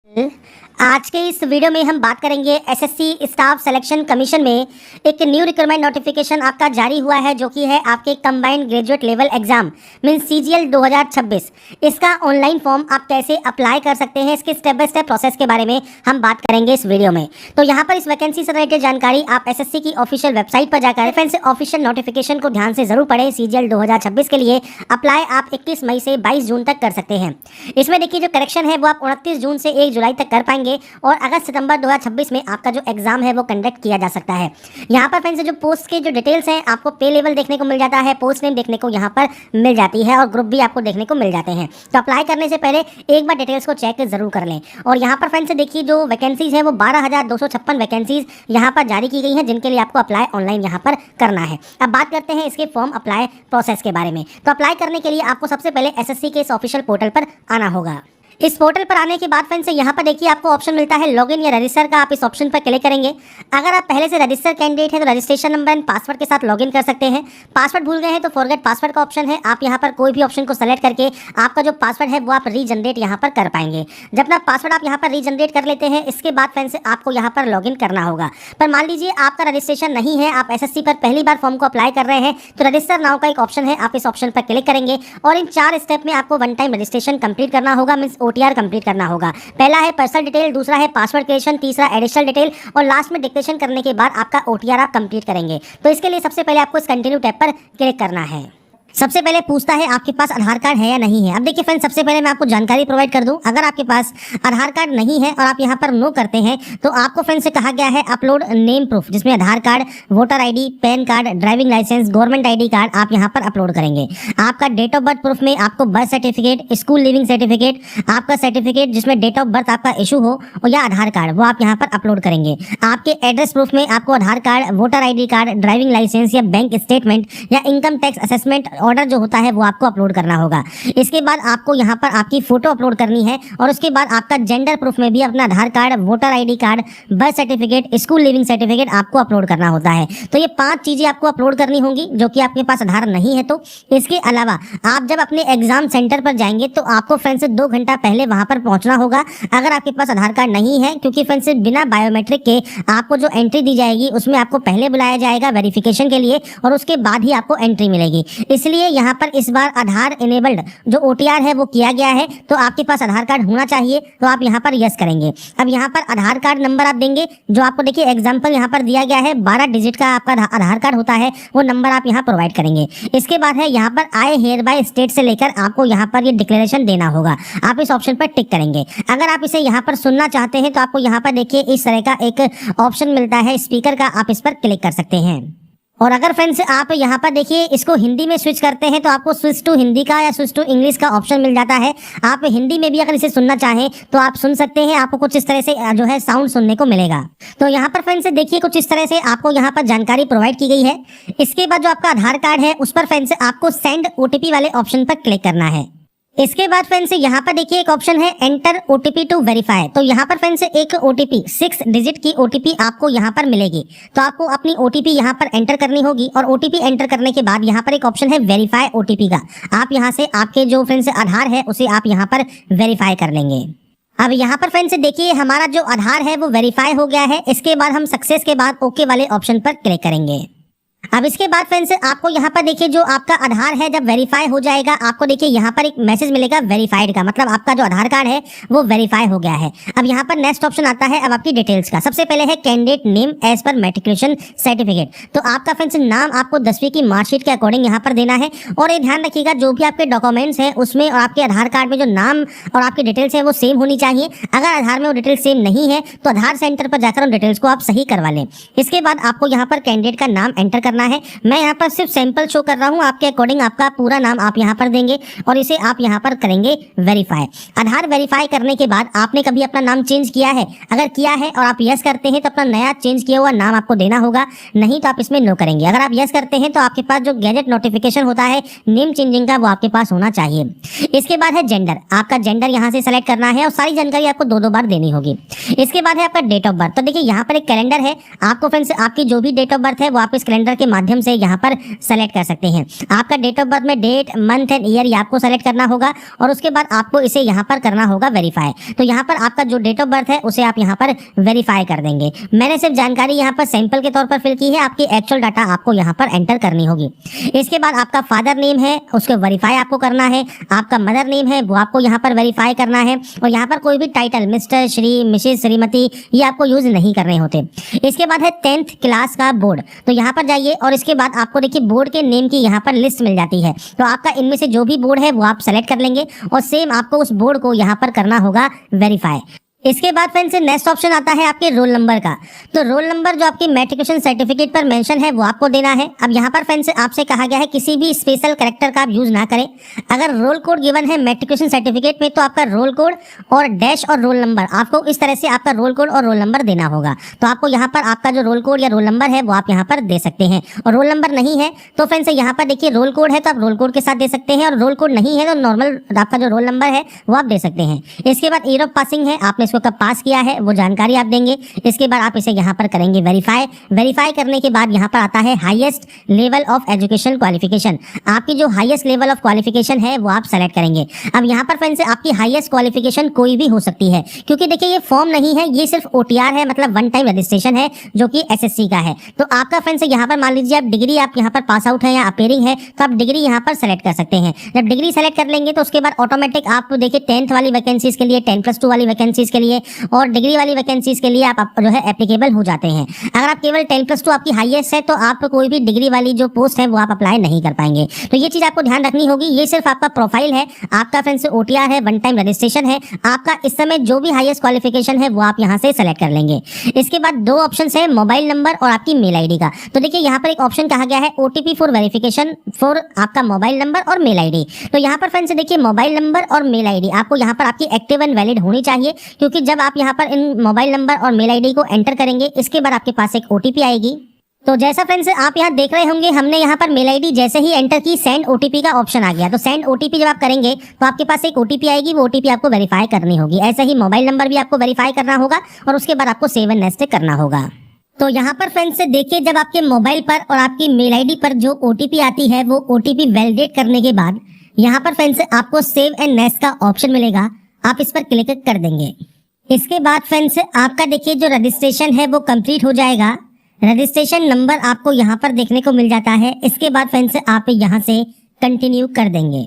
आज के इस वीडियो में हम बात करेंगे एसएससी स्टाफ सिलेक्शन कमीशन में एक न्यू रिक्रूटमेंट नोटिफिकेशन आपका जारी हुआ है, जो कि है आपके combined graduate level exam mean CGL 2026। इसका ऑनलाइन फॉर्म आप कैसे अप्लाई कर सकते हैं, इसके स्टेप बाय स्टेप प्रोसेस के बारे में हम बात करेंगे इस वीडियो में। तो यहाँ पर इस वैकेंसी से रिलेटेड जानकारी आप एसएससी की ऑफिशियल वेबसाइट पर जाकर फ्रेंड्स ऑफिशियल नोटिफिकेशन को ध्यान से जरूर पढ़ें। सीजीएल 2026 के लिए अप्लाई आप 21 मई से 22 जून तक कर सकते हैं। इसमें देखिए जो करेक्शन है वो आप 29 जून से 1 जुलाई तक कर पाएंगे और अगस्त सितंबर 2026 में आपका जो एग्जाम है वो कंडक्ट किया जा सकता है। यहाँ पर फ्रेंड्स जो पोस्ट के जो डिटेल्स हैं आपको पे लेवल देखने को मिल जाता है, पोस्ट नेम देखने को यहाँ पर मिल जाती है और ग्रुप भी आपको देखने को मिल जाते हैं। तो अप्लाई करने से पहले एक बार डिटेल्स को चेक जरूर कर लें। और यहाँ पर फ्रेंड्स देखिए जो वैकेंसीज है वो 12,256 वैकेंसीज यहाँ पर जारी की गई हैं, जिनके लिए आपको अप्लाई ऑनलाइन यहाँ पर करना है। अब बात करते हैं इसके फॉर्म अप्लाई प्रोसेस के बारे में। तो अप्लाई करने के लिए आपको सबसे पहले एसएससी के इस ऑफिशियल पोर्टल पर आना होगा। इस पोर्टल पर आने के बाद फ्रेंड्स यहाँ पर देखिए आपको ऑप्शन मिलता है लॉगिन या रजिस्टर का। आप इस ऑप्शन पर क्लिक करेंगे। अगर आप पहले से रजिस्टर कैंडिडेट है तो रजिस्ट्रेशन नंबर एंड पासवर्ड के साथ लॉगिन कर सकते हैं। पासवर्ड भूल गए हैं तो फॉरगेट पासवर्ड का ऑप्शन है, आप यहाँ पर कोई भी ऑप्शन को सेलेक्ट करके आपका जो पासवर्ड है वो आप रीजनरेट यहाँ पर कर पाएंगे। जब अपना पासवर्ड आप यहाँ पर रीजनरेट कर लेते हैं, इसके बाद फ्रेंड्स आपको यहाँ पर लॉगिन करना होगा। पर मान लीजिए आपका रजिस्ट्रेशन नहीं है, आप एसएससी पर पहली बार फॉर्म को अप्लाई कर रहे हैं, तो रजिस्टर नाउ का एक ऑप्शन है, आप इस ऑप्शन पर क्लिक करेंगे और इन 4 स्टेप में आपको वन टाइम रजिस्ट्रेशन कंप्लीट करना होगा, मींस ओटीआर कंप्लीट करना होगा। पहला है पर्सनल डिटेल, दूसरा है पासवर्ड क्रिएशन, तीसरा एडिशनल डिटेल और लास्ट में डिक्टेशन करने के बाद आपका ओटीआर आप कंप्लीट करेंगे। तो इसके लिए सबसे पहले आपको इस कंटिन्यू टैब पर क्लिक करना है। सबसे पहले पूछता है आपके पास आधार कार्ड है या नहीं है। अब देखिए फ्रेंड्स सबसे पहले मैं आपको जानकारी प्रोवाइड कर दूं, अगर आपके पास आधार कार्ड नहीं है और आप यहां पर नो करते हैं तो आपको फ्रेंड्स से कहा गया है अपलोड नेम प्रूफ, जिसमें Aadhaar card, voter ID, PAN card, driving licence, government ID card आप यहां पर अपलोड करेंगे। आपका डेट ऑफ बर्थ प्रूफ में आपको birth certificate, school leaving certificate, आपका सर्टिफिकेट जिसमें डेट ऑफ बर्थ आपका इशू हो और या आधार कार्ड वो आप यहाँ पर अपलोड करेंगे। आपके एड्रेस प्रूफ में आपको Aadhaar card, voter ID card, driving licence या बैंक स्टेटमेंट या इनकम टैक्स असेसमेंट ऑर्डर जो होता है वो आपको अपलोड करना होगा। इसके बाद आपको यहाँ पर आपकी फोटो अपलोड करनी है और उसके बाद आपका जेंडर प्रूफ में भी अपना Aadhaar card, voter ID card, birth certificate, school leaving certificate आपको अपलोड करना होता है। तो ये 5 चीजें आपको अपलोड करनी होंगी जो कि आपके पास आधार नहीं है। तो इसके अलावा आप जब अपने एग्जाम सेंटर पर जाएंगे तो आपको फ्रेंड्स 2 घंटा पहले वहां पर पहुंचना होगा अगर आपके पास आधार कार्ड नहीं है, क्योंकि फ्रेंड्स बिना बायोमेट्रिक के आपको जो एंट्री दी जाएगी उसमें आपको पहले बुलाया जाएगा वेरिफिकेशन के लिए और उसके बाद ही आपको एंट्री मिलेगी। इसलिए यहाँ पर इस बार आधार इनेबल्ड जो ओटीआर है वो किया गया है, तो आपके पास आधार कार्ड होना चाहिए। तो आप यहाँ पर यस करेंगे। अब यहाँ पर आधार कार्ड नंबर आप देंगे, जो आपको देखिए एग्जाम्पल यहाँ पर दिया गया है 12 डिजिट का आपका आधार कार्ड होता है, वो नंबर आप यहाँ प्रोवाइड करेंगे। इसके बाद है यहाँ पर आई हेयर बाय स्टेट से लेकर आपको यहाँ पर ये डिक्लेरेशन देना होगा, आप इस ऑप्शन पर टिक करेंगे। अगर आप इसे यहाँ पर सुनना चाहते हैं तो आपको यहाँ पर देखिए इस तरह का एक ऑप्शन मिलता है स्पीकर का, आप इस पर क्लिक कर सकते हैं। और अगर फ्रेंड्स आप यहाँ पर देखिए इसको हिंदी में स्विच करते हैं तो आपको स्विच टू हिंदी का या स्विच टू इंग्लिश का ऑप्शन मिल जाता है। आप हिंदी में भी अगर इसे सुनना चाहें तो आप सुन सकते हैं, आपको कुछ इस तरह से जो है साउंड सुनने को मिलेगा। तो यहाँ पर फ्रेंड्स देखिए कुछ इस तरह से आपको यहाँ पर जानकारी प्रोवाइड की गई है। इसके बाद जो आपका आधार कार्ड है उस पर फ्रेंड्स आपको सेंड ओटीपी वाले ऑप्शन पर क्लिक करना है। इसके बाद फ्रेंड्स यहाँ पर देखिए एक ऑप्शन है एंटर ओटीपी टू वेरीफाई। तो यहाँ पर फ्रेंड्स एक ओटीपी 6 डिजिट की ओटीपी आपको यहाँ पर मिलेगी, तो आपको अपनी ओटीपी यहाँ पर एंटर करनी होगी और ओटीपी एंटर करने के बाद यहाँ पर एक ऑप्शन है वेरीफाई ओटीपी का। आप यहाँ से आपके जो फ्रेंड्स आधार है उसे आप यहाँ पर वेरीफाई कर लेंगे। अब यहाँ पर फ्रेंड्स देखिए हमारा जो आधार है वो वेरीफाई हो गया है। इसके बाद हम सक्सेस के बाद ओके वाले ऑप्शन पर क्लिक करेंगे। अब इसके बाद फ्रेंड्स आपको यहाँ पर देखिए जो आपका आधार है जब वेरीफाई हो जाएगा, आपको देखिए यहाँ पर एक मैसेज मिलेगा वेरीफाइड का, मतलब आपका जो आधार कार्ड है वो वेरीफाई हो गया है। अब यहाँ पर नेक्स्ट ऑप्शन आता है अब आपकी डिटेल्स का। सबसे पहले है candidate name as per matriculation certificate. तो आपका फ्रेंड्स नाम आपको 10वीं की मार्कशीट के अकॉर्डिंग यहाँ पर देना है। और ये ध्यान रखिएगा जो भी आपके डॉक्यूमेंट्स हैं उसमें और आपके आधार कार्ड में जो नाम और आपकी डिटेल्स है वो सेम होनी चाहिए। अगर आधार में वो डिटेल्स सेम नहीं है तो आधार सेंटर पर जाकर उन डिटेल्स को आप सही करवा लें। इसके बाद आपको यहाँ पर कैंडिडेट का नाम एंटर करना है। मैं यहाँ पर सिर्फ सैंपल शो कर रहा हूँ, आपके अकॉर्डिंग आपका पूरा नाम आप यहाँ पर देंगे और इसे आप यहाँ पर करेंगे वेरीफाई। आधार वेरीफाई करने के बाद आपने कभी अपना नाम चेंज किया है, अगर किया है और आप यस करते हैं तो अपना नया चेंज किया हुआ नाम आपको देना होगा, नहीं तो आप इसमें नो करेंगे। अगर आप यस करते हैं तो आपके पास जो गैजेट नोटिफिकेशन होता है नेम चेंजिंग का वो आपके पास होना चाहिए। इसके बाद है जेंडर, आपका जेंडर यहाँ से सेलेक्ट करना है और सारी जानकारी आपको 2-2 बार देनी होगी। इसके बाद है आपका डेट ऑफ बर्थ। तो देखिए यहाँ पर एक कैलेंडर है, आपको फ्रेंड्स आपकी जो भी डेट ऑफ बर्थ है वो आप इस कैलेंडर के माध्यम से यहाँ पर सेलेक्ट कर सकते हैं। आपका डेट ऑफ बर्थ में डेट, मंथ एंड ईयर ये आपको सेलेक्ट करना होगा और उसके बाद आपको इसे यहाँ पर करना होगा वेरीफाई। तो यहाँ पर आपका जो डेट ऑफ बर्थ है उसे आप यहाँ पर वेरीफाई कर देंगे। मैंने सिर्फ जानकारी यहाँ पर सैंपल के तौर पर फिल की है, आपकी एक्चुअल डाटा आपको यहाँ पर एंटर करनी होगी। इसके बाद आपका फादर नेम है उसको वेरीफाई आपको करना है, आपका मदर नेम है वो आपको यहाँ पर वेरीफाई करना है और यहाँ पर कोई भी title mister, Shri, Mrs, Shrimati ये आपको यूज नहीं करने होते। इसके बाद है 10th क्लास का बोर्ड, तो यहाँ पर जाइए और इसके बाद आपको देखिए बोर्ड के नेम की यहाँ पर लिस्ट मिल जाती है। तो आपका इनमें से जो भी बोर्ड है वो आप सेलेक्ट कर लेंगे और सेम आपको उस बोर्ड को यहाँ पर करना होगा वेरीफाई। इसके बाद फ्रेंड्स नेक्स्ट ऑप्शन आता है आपके रोल नंबर का। तो रोल नंबर जो आपके मैट्रिकुलेशन सर्टिफिकेट पर मेंशन है वो आपको देना है। अब यहाँ पर फ्रेंड्स आपसे कहा गया है किसी भी स्पेशल कैरेक्टर का आप यूज ना करें। अगर रोल कोड गिवन है मैट्रिकुलेशन सर्टिफिकेट में तो आपका रोल कोड और डैश और रोल नंबर आपको इस तरह से आपका रोल कोड और रोल नंबर देना होगा। तो आपको यहाँ पर आपका जो रोल कोड या रोल नंबर है वो आप यहाँ पर दे सकते हैं और रोल नंबर नहीं है तो फ्रेंड्स यहाँ पर देखिए रोल कोड है तो आप रोल कोड के साथ दे सकते हैं और रोल कोड नहीं है तो नॉर्मल आपका जो रोल नंबर है वो आप दे सकते हैं। इसके बाद ईयर ऑफ पासिंग है, आपने इसको कब पास किया है वो जानकारी आप देंगे। इसके बाद आप इसे यहाँ पर करेंगे वेरीफाई करने के बाद यहाँ पर आता है highest level of education qualification. आपकी जो हाईएस्ट लेवल ऑफ क्वालिफिकेशन है वो आप सेलेक्ट करेंगे। अब यहाँ पर फ्रेंड्स आपकी हाईएस्ट क्वालिफिकेशन कोई भी हो सकती है क्योंकि देखिए ये फॉर्म नहीं है, ये सिर्फ OTR है, मतलब वन टाइम रजिस्ट्रेशन है जो कि SSC का है। तो आपका फ्रेंड्स यहाँ पर मान लीजिए आप डिग्री आप यहाँ पर पास आउट है या अपेयरिंग है तो आप डिग्री यहाँ पर सेलेक्ट कर सकते हैं। जब डिग्री सेलेक्ट कर लेंगे तो उसके बाद ऑटोमेटिक आप देखिए 10th वाली वैकेंसीज के लिए, 10+2 वाली वैकेंसीज के लिए और डिग्री वाली वैकेंसीज के लिए आप जो है एप्लीकेबल हो जाते हैं। अगर आप केवल 10+2 आपकी हाईएस्ट है तो आप कोई भी डिग्री वाली जो पोस्ट है वो आप अप्लाई नहीं कर पाएंगे। तो ये चीज आपको ध्यान रखनी होगी। ये सिर्फ आपका प्रोफाइल है, आपका फ्रेंड्स OTR है, वन टाइम रजिस्ट्रेशन है। आपका इस समय जो भी हाईएस्ट क्वालिफिकेशन है वो आप यहाँ से सेलेक्ट कर लेंगे। इसके बाद दो ऑप्शन है, मोबाइल नंबर और आपकी मेल ID का। तो देखिए यहाँ पर एक ऑप्शन कहा गया है OTP फॉर वेरिफिकेशन फॉर आपका मोबाइल नंबर और मेल ID। तो यहाँ पर फ्रेंड्स देखिए मोबाइल नंबर और मेल ID आपको यहाँ पर आपकी एक्टिव एंड वैलिड होनी चाहिए क्योंकि जब आप यहाँ पर इन मोबाइल नंबर और मेल ID को एंटर करेंगे इसके बाद आपके पास एक OTP आएगी। तो जैसा फ्रेंड्स आप यहाँ देख रहे होंगे हमने यहाँ पर मेल ID जैसे ही एंटर की सेंड OTP का ऑप्शन आ गया। तो सेंड OTP जब आप करेंगे तो आपके पास एक OTP आएगी, वो OTP आपको वेरीफाई करनी होगी। ऐसे ही मोबाइल नंबर भी आपको वेरीफाई करना होगा और उसके बाद आपको सेव एंड नेक्स्ट करना होगा। तो यहाँ पर फ्रेंड्स देखिए जब आपके मोबाइल पर और आपकी मेल ID पर जो OTP आती है वो OTP वैलिडेट करने के बाद यहाँ पर फ्रेंड्स आपको सेव एंड नेक्स्ट का ऑप्शन मिलेगा, आप इस पर क्लिक कर देंगे। इसके बाद फ्रेंड्स आपका देखिए जो रजिस्ट्रेशन है वो कंप्लीट हो जाएगा। रजिस्ट्रेशन नंबर आपको यहाँ पर देखने को मिल जाता है। इसके बाद फ्रेंड्स आप यहाँ से कंटिन्यू कर देंगे।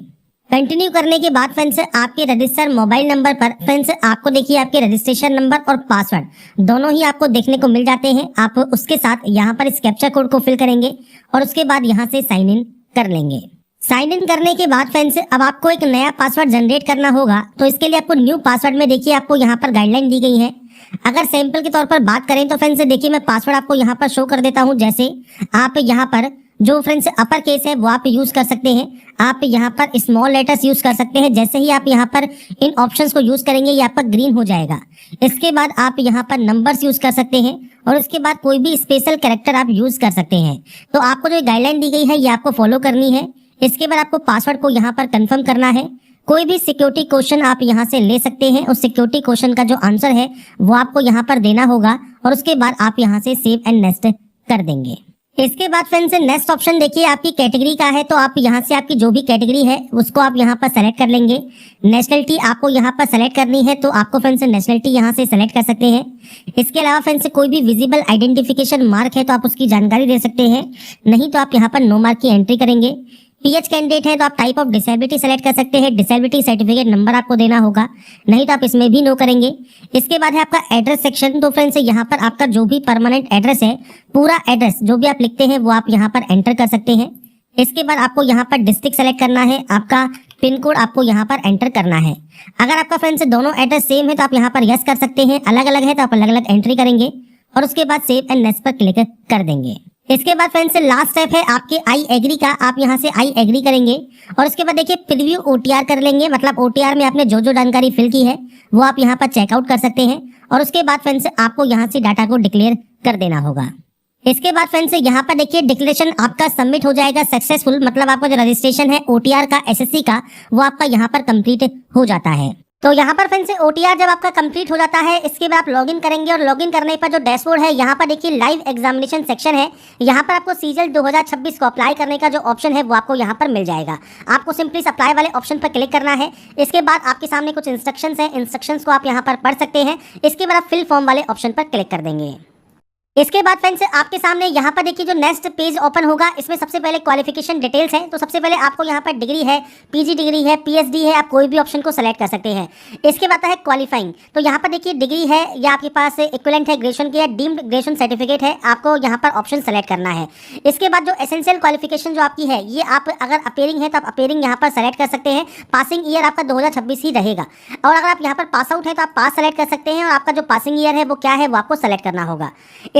कंटिन्यू करने के बाद फ्रेंड्स आपके रजिस्टर मोबाइल नंबर पर फ्रेंड्स आपको देखिए आपके रजिस्ट्रेशन नंबर और पासवर्ड दोनों ही आपको देखने को मिल जाते हैं। आप उसके साथ यहाँ पर इस कैप्चा कोड को फिल करेंगे और उसके बाद यहाँ से साइन इन कर लेंगे। साइन इन करने के बाद फ्रेंड्स अब आपको एक नया पासवर्ड जनरेट करना होगा। तो इसके लिए आपको न्यू पासवर्ड में देखिए आपको यहाँ पर गाइडलाइन दी गई है। अगर सैंपल के तौर पर बात करें तो फ्रेंड्स देखिए मैं पासवर्ड आपको यहाँ पर शो कर देता हूँ। जैसे आप यहाँ पर जो फ्रेंड्स अपर केस है वो आप यूज कर सकते हैं, आप यहाँ पर स्मॉल लेटर्स यूज कर सकते हैं। जैसे ही आप यहाँ पर इन ऑप्शंस को यूज करेंगे ये आपका ग्रीन हो जाएगा। इसके बाद आप यहाँ पर नंबर्स यूज कर सकते हैं और उसके बाद कोई भी स्पेशल कैरेक्टर आप यूज कर सकते हैं। तो आपको जो गाइडलाइन दी गई है ये आपको फॉलो करनी है। इसके बाद आपको पासवर्ड को यहाँ पर कंफर्म करना है। कोई भी सिक्योरिटी क्वेश्चन आप यहाँ से ले सकते हैं, उस सिक्योरिटी क्वेश्चन का जो आंसर है वो आपको यहाँ पर देना होगा और उसके बाद आप यहाँ से सेव एंड नेक्स्ट कर देंगे। इसके बाद फ्रेंड्स नेक्स्ट ऑप्शन देखिए आपकी कैटेगरी का है। तो आप यहाँ से आपकी जो भी कैटेगरी है उसको आप यहाँ पर सेलेक्ट कर लेंगे। नेशनलिटी आपको यहाँ पर सेलेक्ट करनी है तो आपको फ्रेंड्स नेशनलिटी यहाँ से सेलेक्ट कर सकते हैं। इसके अलावा फ्रेंड्स कोई भी विजिबल आइडेंटिफिकेशन मार्क है तो आप उसकी जानकारी दे सकते हैं, नहीं तो आप यहाँ पर नो मार्क की एंट्री करेंगे। PH कैंडिडेट है तो आप टाइप ऑफ डिसेबिलिटी सेलेक्ट कर सकते हैं, डिसेबिलिटी सर्टिफिकेट नंबर आपको देना होगा, नहीं तो आप इसमें भी नो करेंगे। इसके बाद है आपका एड्रेस सेक्शन। तो फ्रेंड्स यहाँ पर आपका जो भी परमानेंट एड्रेस है, पूरा एड्रेस जो भी आप लिखते हैं वो आप यहाँ पर एंटर कर सकते हैं। इसके बाद आपको यहाँ पर डिस्ट्रिक्ट सेलेक्ट करना है, आपका पिन कोड आपको यहाँ पर एंटर करना है। अगर आपका फ्रेंड्स दोनों एड्रेस सेम है तो आप यहाँ पर यस कर सकते हैं, अलग अलग है तो आप अलग अलग एंट्री करेंगे और उसके बाद सेव एंड नेक्स्ट पर क्लिक कर देंगे। इसके बाद फ्रेंड्स लास्ट स्टेप है आपके आई एग्री का। आप यहाँ से आई एग्री करेंगे और उसके बाद देखिए प्रीव्यू OTR कर लेंगे, मतलब OTR में आपने जो जो जानकारी फिल की है वो आप यहाँ पर चेकआउट कर सकते हैं और उसके बाद फ्रेंड्स आपको यहाँ से डाटा को डिक्लेयर कर देना होगा। इसके बाद फ्रेंड्स यहाँ पर देखिए डिक्लेरेशन आपका सबमिट हो जाएगा सक्सेसफुल, मतलब आपका जो रजिस्ट्रेशन है OTR का SSC का वो आपका यहाँ पर कंप्लीट हो जाता है। तो यहाँ पर फ्रेंड्स OTR जब आपका कंप्लीट हो जाता है, इसके बाद आप लॉगिन करेंगे और लॉगिन करने पर जो डैशबोर्ड है यहाँ पर देखिए लाइव एग्जामिनेशन सेक्शन है। यहाँ पर आपको CGL 2026 को अप्लाई करने का जो ऑप्शन है वो आपको यहाँ पर मिल जाएगा। आपको सिंपली अप्लाई वाले ऑप्शन पर क्लिक करना है। इसके बाद आपके सामने कुछ इंस्ट्रक्शंस हैं, इंस्ट्रक्शंस को आप यहाँ पर पढ़ सकते हैं। इसके बाद आप फिल फॉर्म वाले ऑप्शन पर क्लिक कर देंगे। इसके बाद फ्रेंड्स आपके सामने यहाँ पर देखिए जो नेक्स्ट पेज ओपन होगा, इसमें सबसे पहले क्वालिफिकेशन डिटेल्स है। तो सबसे पहले आपको यहाँ पर डिग्री है, PG डिग्री है, PhD है, आप कोई भी ऑप्शन को सेलेक्ट कर सकते हैं। इसके बाद है क्वालिफाइंग। तो यहाँ पर देखिए डिग्री है या आपके पास इक्विवेलेंट है ग्रेजुएशन की, या डीम्ड ग्रेजुएशन सर्टिफिकेट है, आपको यहाँ पर ऑप्शन सेलेक्ट करना है। इसके बाद जो एसेंशियल क्वालिफिकेशन जो आपकी है, ये आप अगर अपेयरिंग है तो आप अपेयरिंग यहाँ पर सेलेक्ट कर सकते हैं। पासिंग ईयर आपका 2026 ही रहेगा। और अगर आप यहाँ पर पास आउट है तो आप पास सेलेक्ट कर सकते हैं, और आपका जो पासिंग ईयर है वो क्या है वो आपको सेलेक्ट करना होगा।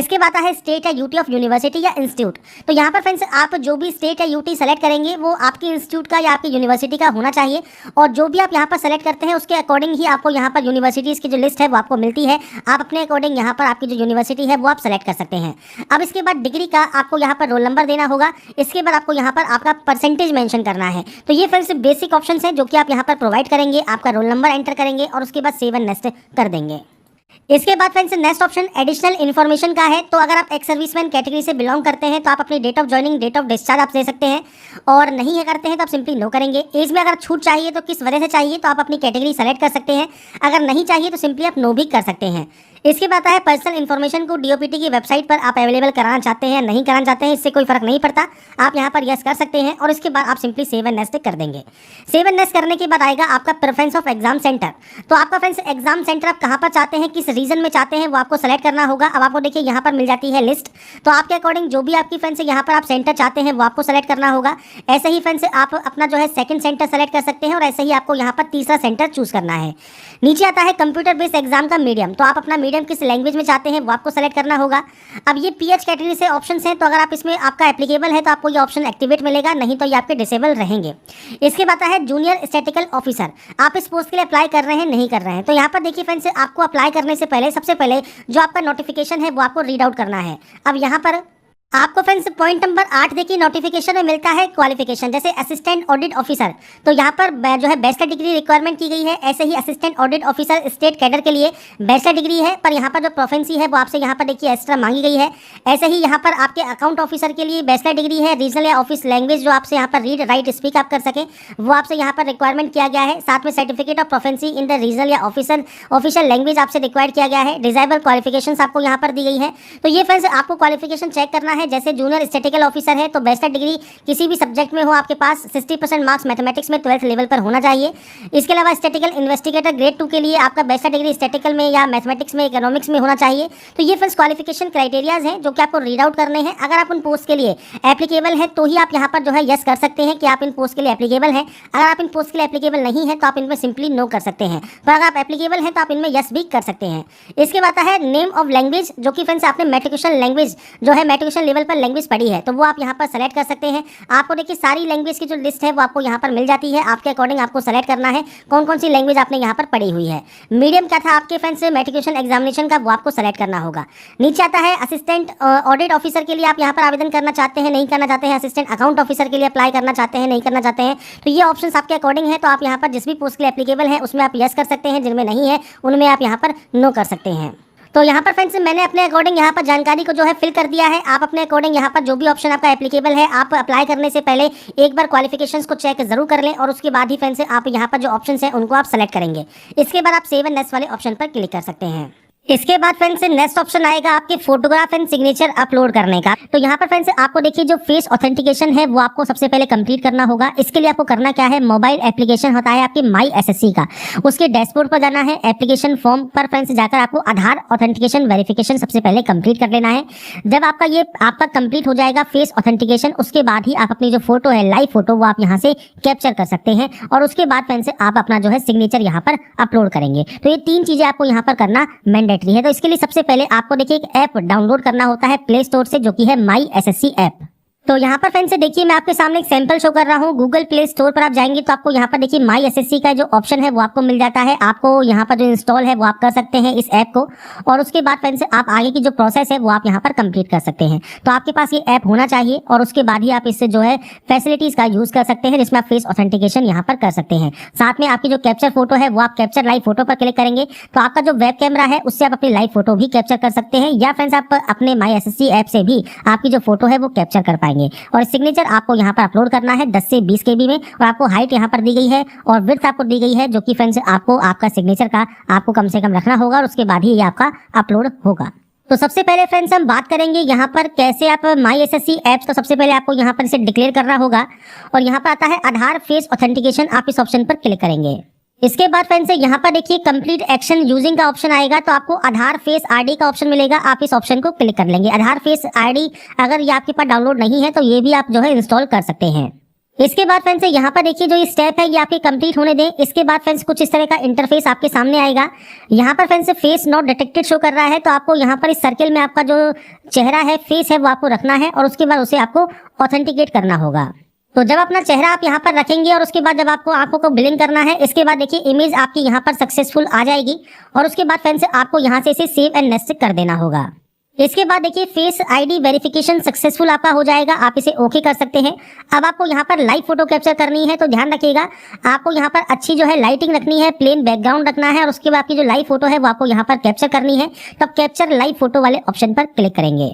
इसके बाद है स्टेट या यूटी ऑफ यूनिवर्सिटी या इंस्टीट्यूट। तो यहाँ पर फ्रेंड्स आप जो भी स्टेट या यूटी सेलेक्ट करेंगे वो आपके इंस्टीट्यूट का या आपकी यूनिवर्सिटी का होना चाहिए। और जो भी आप यहाँ पर सेलेक्ट करते हैं उसके अकॉर्डिंग ही आपको यहाँ पर यूनिवर्सिटीज़ की जो लिस्ट है वो आपको मिलती है। आप अपने अकॉर्डिंग यहाँ पर आपकी जो यूनिवर्सिटी है वो आप सेलेक्ट कर सकते हैं। अब इसके बाद डिग्री का आपको यहाँ पर रोल नंबर देना होगा। इसके बाद आपको यहाँ पर आपका परसेंटेज मेंशन करना है। तो ये फ्रेंड्स बेसिक ऑप्शन है जो कि आप यहाँ पर प्रोवाइड करेंगे। आपका रोल नंबर एंटर करेंगे और उसके बाद सेव एंड नेक्स्ट कर देंगे। इसके बाद friends next option additional information का है। तो अगर आप एक्स सर्विसमैन कैटेगरी से बिलोंग करते हैं तो आप अपनी date of joining, date of discharge आप दे सकते हैं, और नहीं है करते हैं तो आप सिंपली नो करेंगे। एज में अगर छूट चाहिए तो किस वजह से चाहिए तो आप अपनी कैटेगरी सेलेक्ट कर सकते हैं। अगर नहीं चाहिए तो सिंपली आप नो भी कर सकते हैं। इसके बाद है पर्सनल इन्फॉर्मेशन को DOPT की वेबसाइट पर आप अवेलेबल कराना चाहते हैं, नहीं कराना चाहते हैं, इससे कोई फर्क नहीं पड़ता। आप यहाँ पर यस कर सकते हैं और इसके बाद आप सिंपली सेव एंड नेक्स्ट कर देंगे। सेव एंड नेक्स्ट करने के बाद आएगा आपका प्रेफरेंस ऑफ एग्जाम सेंटर। तो आपका फ्रेंड्स एग्जाम सेंटर आप कहाँ पर चाहते हैं, किस रीजन में चाहते हैं वो आपको सेलेक्ट करना होगा। अब आपको देखिए यहाँ पर मिल जाती है लिस्ट। तो आपके अकॉर्डिंग जो भी आपकी फ्रेंड्स यहाँ पर आप सेंटर चाहते हैं वो आपको सेलेक्ट करना होगा। ऐसे ही फ्रेंड्स आप अपना जो है सेकंड सेंटर सेलेक्ट कर सकते हैं, और ऐसे ही आपको यहाँ पर तीसरा सेंटर चूज करना है। नीचे आता है कंप्यूटर बेस्ड एग्जाम का मीडियम। तो आप अपना मीडियम किस लैंग्वेज में चाहते हैं वो आपको सेलेक्ट करना होगा। अब ये PH कैटेगरी से ऑप्शंस हैं, तो अगर आप इसमें आपका एप्लीकेबल है तो आपको ये ऑप्शन एक्टिवेट मिलेगा, नहीं तो ये आपके डिसेबल रहेंगे। इसके बाद है जूनियर स्टैटिकल ऑफिसर। आप इस पोस्ट के लिए अप्लाई कर रहे हैं, नहीं कर रहे हैं, तो यहाँ पर देखिए फ्रेंड्स आपको अप्लाई करने से पहले सबसे पहले जो आपका नोटिफिकेशन है वो आपको रीड आउट करना है। अब यहाँ पर आपको फ्रेंड्स पॉइंट नंबर 8 देखिए नोटिफिकेशन में मिलता है क्वालिफिकेशन, जैसे असिस्टेंट ऑडिट ऑफिसर। तो यहाँ पर जो है बैचलर डिग्री रिक्वायरमेंट की गई है। ऐसे ही assistant audit officer state cadre के लिए बैचलर डिग्री है, पर यहाँ पर जो प्रोफेंसी है वो आपसे यहाँ पर देखिए एक्स्ट्रा मांगी गई है। ऐसे ही यहाँ पर आपके अकाउंट ऑफिसर के लिए बैचलर डिग्री है। रीजनल या ऑफिस लैंग्वेज जो आपसे यहाँ पर रीड राइट स्पीक आप कर सकें वो आपसे यहाँ पर रिक्वायरमेंट किया गया है। साथ में certificate of proficiency in the regional या ऑफिशियल लैंग्वेज आपसे रिक्वायर्ड किया गया है। डिजायबल क्वालिफिकेशन आपको यहाँ पर दी गई है। तो ये फ्रेंड्स आपको क्वालिफिकेशन चेक करना है। जैसे जूनियर स्टैटिकल ऑफिसर है तो बैचलर डिग्री किसी भी सब्जेक्ट में हो आपके पास, 60% मार्क्स मैथमेटिक्स में 12th लेवल पर होना चाहिए। इसके अलावा स्टैटिकल इन्वेस्टिगेटर ग्रेड 2 के लिए आपका बैचलर डिग्री स्टैटिकल में या मैथमेटिक्स में, इकोनॉमिक्स में होना चाहिए। तो ये फ्रेंड्स क्वालिफिकेशन क्राइटेरियाज हैं जो कि आपको रीड आउट करने हैं। अगर आप उन पोस्ट के लिए एप्लीकेबल है तो ही आप यहाँ पर जो है यस कर सकते हैं कि आप इन पोस्ट के लिए एप्लीकेबल हैं। अगर आप इन पोस्ट के लिए एप्लीकेबल नहीं है तो आप इनमें सिंपली नो कर सकते हैं, पर अगर आप एप्लीकेबल हैं तो आप इनमें यस भी कर सकते हैं। इसके बाद है नेम ऑफ लैंग्वेज, जो कि फ्रेंड्स आपने मैट्रिकुलेशन लैंग्वेज जो है मैट्रिकुलेशन लेवल पर लैंग्वेज पढ़ी है तो वो आप यहाँ पर सेलेक्ट कर सकते हैं। आपको देखिए सारी लैंग्वेज की जो लिस्ट है वो आपको यहाँ पर मिल जाती है। आपके अकॉर्डिंग आपको सेलेक्ट करना है कौन कौन सी लैंग्वेज आपने यहाँ पर पढ़ी हुई है। मीडियम क्या था आपके फ्रेंड्स मैट्रिकुलेशन एग्जामिनेशन का, वो आपको सेलेक्ट करना होगा। नीचे आता है असिस्टेंट ऑडिट ऑफिसर के लिए आप यहाँ पर आवेदन करना चाहते हैं, नहीं करना चाहते हैं। असिस्टेंट अकाउंट ऑफिसर के लिए अप्लाई करना चाहते हैं, नहीं करना चाहते हैं। तो ये ऑप्शन आपके अकॉर्डिंग है। तो आप यहाँ पर जिस भी पोस्ट के लिए एप्लीकेबल है उसमें आप यस कर सकते हैं, जिनमें नहीं है उनमें आप यहाँ पर नो कर सकते हैं। तो यहाँ पर फ्रेंड्स मैंने अपने अकॉर्डिंग यहाँ पर जानकारी को जो है फिल कर दिया है। आप अपने अकॉर्डिंग यहाँ पर जो भी ऑप्शन आपका एप्लीकेबल है आप अप्लाई करने से पहले एक बार क्वालिफिकेशंस को चेक जरूर कर लें, और उसके बाद ही फ्रेंड्स आप यहाँ पर जो ऑप्शन है उनको आप सेलेक्ट करेंगे। इसके बाद आप सेव एंड नेक्स्ट वाले ऑप्शन पर क्लिक कर सकते हैं। इसके बाद फ्रेंड्स नेक्स्ट ऑप्शन आएगा आपके फोटोग्राफ एंड सिग्नेचर अपलोड करने का। तो यहाँ पर फ्रेंड्स आपको देखिए जो फेस ऑथेंटिकेशन है वो आपको सबसे पहले कंप्लीट करना होगा। इसके लिए आपको करना क्या है, मोबाइल एप्लीकेशन होता है आपके माई SSC का, उसके डैशबोर्ड पर जाना है। एप्लीकेशन फॉर्म पर फ्रेंड्स जाकर आपको आधार ऑथेंटिकेशन वेरिफिकेशन सबसे पहले कंप्लीट कर लेना है। जब आपका कंप्लीट हो जाएगा फेस ऑथेंटिकेशन, उसके बाद ही आप अपनी जो फोटो है लाइव फोटो वो आप यहाँ से कैप्चर कर सकते हैं, और उसके बाद फ्रेंड्स आप अपना जो है सिग्नेचर यहाँ पर अपलोड करेंगे। तो ये 3 चीजें आपको यहाँ पर करना मैंडेटरी है। तो इसके लिए सबसे पहले आपको देखिए एक ऐप डाउनलोड करना होता है प्ले स्टोर से, जो कि है माई SSC ऐप। तो यहाँ पर फ्रेंड्स देखिए मैं आपके सामने एक सैंपल शो कर रहा हूँ। गूगल प्ले स्टोर पर आप जाएंगे तो आपको यहाँ पर देखिए माई एसएससी का जो ऑप्शन है वो आपको मिल जाता है। आपको यहाँ पर जो इंस्टॉल है वो आप कर सकते हैं इस ऐप को, और उसके बाद फ्रेंड्स आप आगे की जो प्रोसेस है वो आप यहाँ पर कंप्लीट कर सकते हैं। तो आपके पास ये ऐप होना चाहिए और उसके बाद ही आप इससे जो है फैसिलिटीज का यूज कर सकते हैं, जिसमें आप फेस ऑथेंटिकेशन यहाँ पर कर सकते हैं। साथ में आपकी जो कैप्चर फोटो है वो आप कैप्चर लाइव फोटो पर क्लिक करेंगे तो आपका जो वेब कैमरा है उससे आप अपनी लाइव फोटो भी कैप्चर कर सकते हैं, या फ्रेंड्स आप अपने माई एसएससी ऐप से भी आपकी जो फोटो है वो कैप्चर कर पाएंगे। और सिग्नेचर आपको यहाँ पर अपलोड करना है 10 से 20 KB में, और आपको हाइट यहाँ पर दी गई है और विड्थ आपको दी गई है, जो कि फ्रेंड्स आपको आपका सिग्नेचर का आपको कम से कम रखना होगा और उसके बाद ही ये आपका अपलोड होगा। तो सबसे पहले फ्रेंड्स हम बात करेंगे यहाँ पर कैसे आप माई एसएससी ऐप्स, तो सबसे पहले आपको यहाँ पर इसे डिक्लेयर करना होगा और यहाँ पर आता है आधार फेस ऑथेंटिकेशन, आप इस ऑप्शन पर क्लिक करेंगे। इसके बाद फ्रेंड्स यहाँ पर देखिए कंप्लीट एक्शन यूजिंग का ऑप्शन आएगा, तो आपको आधार फेस आईडी का ऑप्शन मिलेगा, आप इस ऑप्शन को क्लिक कर लेंगे। आधार फेस आईडी अगर ये आपके पास डाउनलोड नहीं है तो ये भी आप जो है इंस्टॉल कर सकते हैं। इसके बाद फ्रेंड्स यहाँ पर देखिए जो ये स्टेप है ये आपके कंप्लीट होने दें। इसके बाद फ्रेंड्स कुछ इस तरह का इंटरफेस आपके सामने आएगा। यहाँ पर friends face not detected show कर रहा है, तो आपको यहाँ पर इस सर्किल में आपका जो चेहरा है फेस है वो आपको रखना है और उसके बाद उसे आपको ऑथेंटिकेट करना होगा। तो जब अपना चेहरा आप यहाँ पर रखेंगे और उसके बाद जब आपको आंखों को ब्लिंक करना है, इसके बाद देखिए इमेज आपकी यहाँ पर सक्सेसफुल आ जाएगी और उसके बाद फ्रेंड्स आपको यहाँ से इसे सेव एंड नेक्स्ट कर देना होगा। इसके बाद देखिए फेस आईडी वेरिफिकेशन सक्सेसफुल आपका हो जाएगा, आप इसे ओके कर सकते हैं। अब आपको यहाँ पर लाइव फोटो कैप्चर करनी है, तो ध्यान रखिएगा आपको यहाँ पर अच्छी जो है लाइटिंग रखनी है, प्लेन बैकग्राउंड रखना है और उसके बाद आपकी जो लाइव फोटो है वो आपको यहाँ पर कैप्चर करनी है। तब कैप्चर लाइव फोटो वाले ऑप्शन पर क्लिक करेंगे।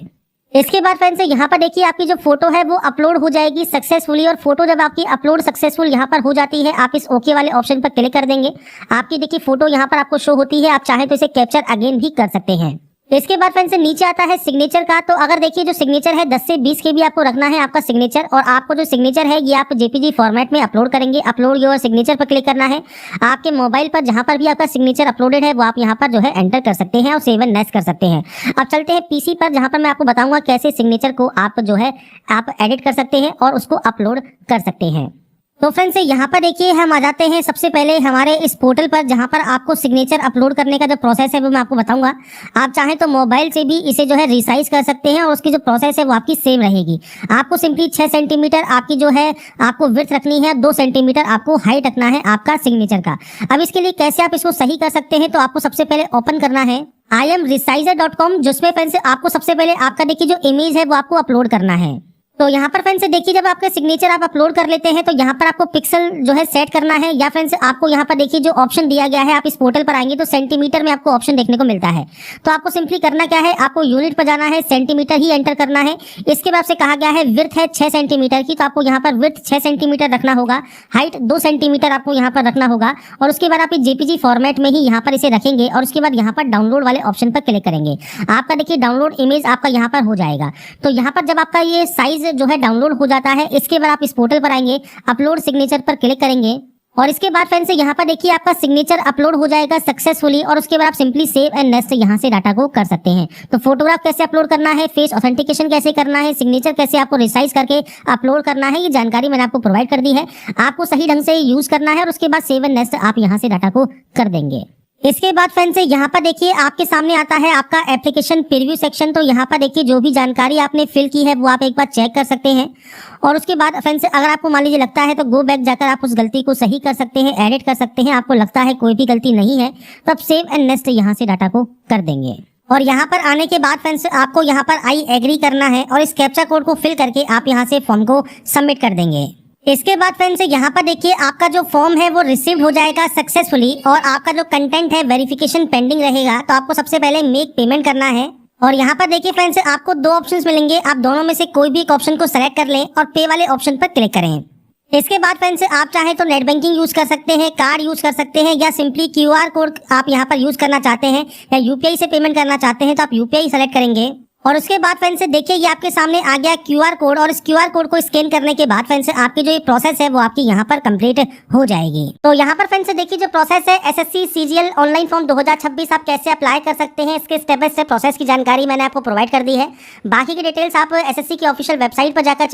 इसके बाद फ्रेंड्स यहाँ पर देखिए आपकी जो फोटो है वो अपलोड हो जाएगी सक्सेसफुली, और फोटो जब आपकी अपलोड सक्सेसफुल यहाँ पर हो जाती है आप इस ओके वाले ऑप्शन पर क्लिक कर देंगे। आपकी देखिए फोटो यहाँ पर आपको शो होती है, आप चाहे तो इसे कैप्चर अगेन भी कर सकते हैं। इसके बाद फ्रेंड्स नीचे आता है सिग्नेचर का, तो अगर देखिए जो सिग्नेचर है 10 से 20 KB आपको रखना है आपका सिग्नेचर, और आपको जो सिग्नेचर है ये आप जेपीजी फॉर्मेट में अपलोड करेंगे। अपलोड योर सिग्नेचर पर क्लिक करना है। आपके मोबाइल पर जहां पर भी आपका सिग्नेचर अपलोडेड है वो आप यहां पर जो है एंटर कर सकते हैं और सेव एंड नेक्स्ट कर सकते हैं। अब चलते हैं पीसी पर, जहां पर मैं आपको बताऊंगा कैसे सिग्नेचर को आप जो है आप एडिट कर सकते हैं और उसको अपलोड कर सकते हैं। तो फ्रेंड्स यहाँ पर देखिए हम आ जाते हैं सबसे पहले हमारे इस पोर्टल पर, जहाँ पर आपको सिग्नेचर अपलोड करने का जो प्रोसेस है वो मैं आपको बताऊंगा। आप चाहें तो मोबाइल से भी इसे जो है रिसाइज कर सकते हैं और उसकी जो प्रोसेस है वो आपकी सेम रहेगी। आपको सिंपली 6 सेंटीमीटर आपकी जो है आपको विड्थ रखनी है, 2 सेंटीमीटर आपको हाइट रखना है आपका सिग्नेचर का। अब इसके लिए कैसे आप इसको सही कर सकते हैं, तो आपको सबसे पहले ओपन करना है imresizer.com, जिसमें फ्रेंड्स आपको सबसे पहले आपका देखिए जो इमेज है वो आपको अपलोड करना है। तो यहाँ पर फ्रेंड्स देखिए जब आपका सिग्नेचर आप अपलोड कर लेते हैं तो यहाँ पर आपको पिक्सल जो है सेट करना है, या फ्रेंड्स आपको यहाँ पर देखिए जो ऑप्शन दिया गया है, आप इस पोर्टल पर आएंगे तो सेंटीमीटर में आपको ऑप्शन देखने को मिलता है। तो आपको सिंपली करना क्या है, आपको यूनिट पर जाना है, सेंटीमीटर ही एंटर करना है। इसके बाद से कहा गया है विड्थ है 6 सेंटीमीटर की, तो आपको यहाँ पर विड्थ 6 सेंटीमीटर रखना होगा, हाइट 2 सेंटीमीटर आपको यहाँ पर रखना होगा, और उसके बाद आप जेपीजी फॉर्मेट में ही यहाँ पर इसे रखेंगे और उसके बाद यहाँ पर डाउनलोड वाले ऑप्शन पर क्लिक करेंगे। आपका देखिए डाउनलोड इमेज आपका यहाँ पर हो जाएगा। तो यहाँ पर जब आपका ये साइज जो है डाउनलोड हो जाता है, इसके बाद आप इस पोर्टल पर आएंगे, अपलोड सिग्नेचर पर क्लिक करेंगे और इसके बाद फ्रेंड्स यहाँ पर देखिए आपका सिग्नेचर अपलोड हो जाएगा सक्सेसफुली, और उसके बाद आप सिंपली सेव एंड नेक्स्ट यहाँ से डाटा को कर सकते हैं। तो फोटोग्राफ कैसे अपलोड करना है, फेस ऑथेंटिकेशन कैसे करना है, सिग्नेचर कैसे आपको रिसाइज करके अपलोड करना है, ये जानकारी मैंने आपको प्रोवाइड कर दी है। आपको सही ढंग से यूज करना है और उसके बाद सेव एंड नेक्स्ट आप यहाँ से डाटा को कर देंगे। इसके बाद फ्रेंड्स यहाँ पर देखिए आपके सामने आता है आपका एप्लीकेशन प्रीव्यू सेक्शन। तो यहाँ पर देखिए जो भी जानकारी आपने फिल की है वो आप एक बार चेक कर सकते हैं, और उसके बाद फ्रेंड्स अगर आपको मान लीजिए लगता है तो गो बैक जाकर आप उस गलती को सही कर सकते हैं, एडिट कर सकते हैं। आपको लगता है कोई भी गलती नहीं है तो आप सेव एंड नेक्स्ट यहाँ से डाटा को कर देंगे। और यहाँ पर आने के बाद फ्रेंड्स आपको यहाँ पर आई एग्री करना है और इस कैप्चा कोड को फिल करके आप यहाँ से फॉर्म को सबमिट कर देंगे। इसके बाद फ्रेंड्स यहाँ पर देखिए आपका जो फॉर्म है वो रिसीव हो जाएगा सक्सेसफुली, और आपका जो कंटेंट है वेरिफिकेशन पेंडिंग रहेगा। तो आपको सबसे पहले मेक पेमेंट करना है, और यहाँ पर देखिए फ्रेंड्स आपको 2 ऑप्शंस मिलेंगे, आप दोनों में से कोई भी एक ऑप्शन को सेलेक्ट कर लें और पे वाले ऑप्शन पर क्लिक करें। इसके बाद फ्रेंड्स आप चाहें तो नेट बैंकिंग यूज कर सकते हैं, कार्ड यूज कर सकते हैं, या सिंपली QR कोड आप यहाँ पर यूज करना चाहते हैं, या UPI से पेमेंट करना चाहते हैं तो आप UPI सेलेक्ट करेंगे। और उसके बाद फ्रेंड्स देखिए ये आपके सामने आ गया QR कोड, और इस QR कोड को स्कैन करने के बाद फ्रेंड्स आपकी जो ये प्रोसेस है वो आपकी यहाँ पर कंप्लीट हो जाएगी। तो यहाँ पर फ्रेंड्स देखिए जो प्रोसेस है SSC CGL ऑनलाइन फॉर्म 2026 आप कैसे अप्लाई कर सकते हैं, इसके स्टेप बाय स्टेप प्रोसेस की जानकारी मैंने आपको प्रोवाइड कर दी है। बाकी की डिटेल्स आप SSC की ऑफिशियल वेबसाइट पर जाकर